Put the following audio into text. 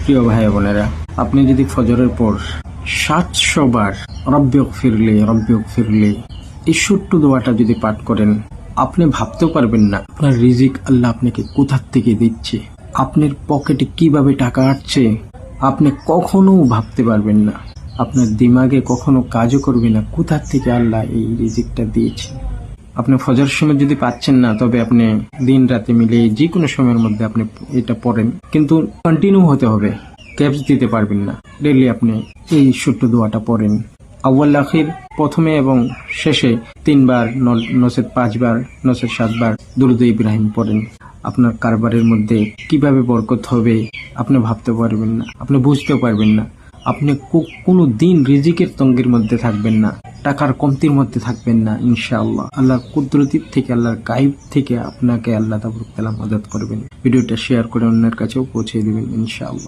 প্রিয় ভাই বোনেরা, আপনি যদি ফজরের পর 700 বার রব্বিক ফিরলে এই ছোট্ট দোয়াটা যদি পাঠ করেন, আপনি ভাবতেও পারবেন না আপনার রিজিক আল্লাহ আপনাকে কোথা থেকে দিচ্ছে, আপনার পকেটে কিভাবে টাকা আসছে আপনি কখনো ভাবতে পারবেন না। আপনার দিমাগে কখনো কাজও করবে না কোথা থেকে আল্লাহ এই রিজিকটা দিয়েছে। আপনি ফজর সময় যদি পাচ্ছেন না, তবে আপনি দিন রাতে মিলে যে কোনো সময়ের মধ্যে আপনি এটা পড়েন, কিন্তু কন্টিনিউ হতে হবে, ক্যাপস দিতে পারবেন না। ডেইলি আপনি এই ছোট্ট দোয়াটা পড়েন, আউয়াল আখির, প্রথমে এবং শেষে 3 বার, নসেদ 5 বার, নসেদ 7 বার দুরূদ ইব্রাহিম পড়েন। আপনার কারবারের মধ্যে কিভাবে বরকত হবে আপনি ভাবতে পারবেন না, আপনি বুঝতেও পারবেন না। আপনি কোনো দিন রিজিকের তঙ্গের মধ্যে থাকবেন না, টাকার কমতির মধ্যে থাকবেন না ইনশাআল্লাহ। আল্লাহর কুদরতির থেকে, আল্লাহর গায়েব থেকে আপনাকে আল্লাহ তাআলা মদদ করবেন। ভিডিওটা শেয়ার করে অন্যের কাছেও পৌঁছে দিবেন ইনশাআল্লাহ।